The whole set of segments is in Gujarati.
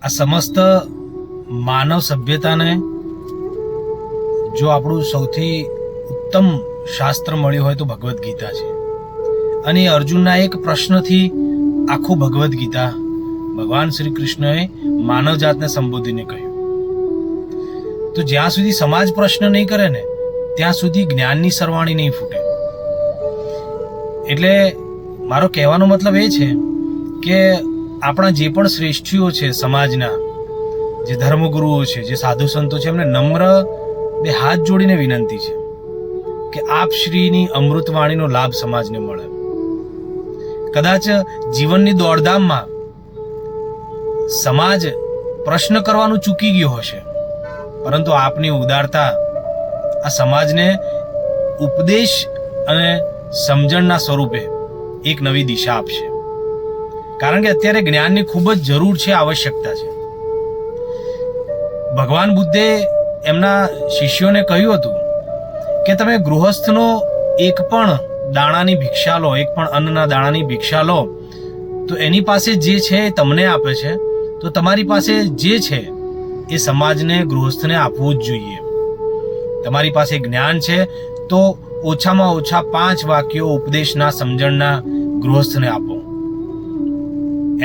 આ સમસ્ત માનવ સભ્યતાને જો આપણું સૌથી ઉત્તમ શાસ્ત્ર મળ્યું હોય તો ભગવદ્ ગીતા છે. અને અર્જુનના એક પ્રશ્નથી આખું ભગવદ્ ગીતા ભગવાન શ્રી કૃષ્ણએ માનવ જાતને સંબોધીને કહ્યું. તો જ્યાં સુધી સમાજ પ્રશ્ન નહીં કરે ને ત્યાં સુધી જ્ઞાનની સરવાણી નહીં ફૂટે. એટલે મારો કહેવાનો મતલબ એ છે કે આપણા જે પણ શ્રેષ્ઠીઓ છે સમાજના, જે ધર્મગુરુઓ છે, જે સાધુ સંતો છે, એમને નમ્ર બે હાથ જોડીને વિનંતી છે કે આપ શ્રીની અમૃતવાણીનો લાભ સમાજને મળે. કદાચ જીવનની દોડધામમાં સમાજ પ્રશ્ન કરવાનું ચૂકી ગયો હશે, પરંતુ આપની ઉદારતા આ સમાજને ઉપદેશ અને સમજણના સ્વરૂપે એક નવી દિશા આપશે. કારણ કે અત્યારે જ્ઞાનની ખૂબ જ જરૂર છે, આવશ્યકતા છે. ભગવાન બુદ્ધે એમના શિષ્યોને કહ્યું હતું કે તમે ગૃહસ્થનો એક પણ દાણાની ભિક્ષા લો, એક પણ અન્નના દાણાની ભિક્ષા લો તો એની પાસે જે છે એ તમને આપે છે, તો તમારી પાસે જે છે એ સમાજને, ગૃહસ્થને આપવું જ જોઈએ. તમારી પાસે જ્ઞાન છે તો ઓછામાં ઓછા 5 વાક્યો ઉપદેશના, સમજણના ગૃહસ્થને આપો.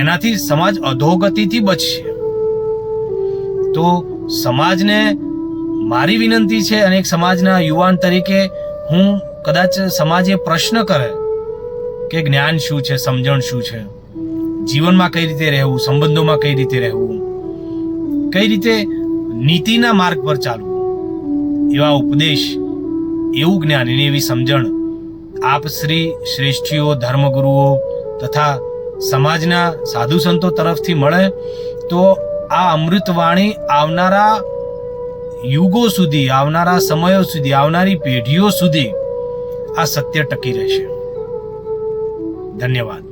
એનાથી સમાજ અધોગતિથી બચશે. તો સમાજને મારી વિનંતી છે, અને એક સમાજના યુવાન તરીકે હું કદાચ સમાજે પ્રશ્ન કરે કે જ્ઞાન શું છે, સમજણ શું છે, જીવનમાં કઈ રીતે રહેવું, સંબંધોમાં કઈ રીતે રહેવું, કઈ રીતે નીતિના માર્ગ પર ચાલવું, એવા ઉપદેશ, એવું જ્ઞાન, એવી સમજણ આપ શ્રી શ્રેષ્ઠીઓ, ધર્મગુરુઓ તથા સમાજના સાધુ સંતો તરફથી મળે તો આ અમૃતવાણી આવનારા યુગો સુધી, આવનારા સમયો સુધી, આવનારી પેઢીઓ સુધી આ સત્ય ટકી રહેશે. ધન્યવાદ.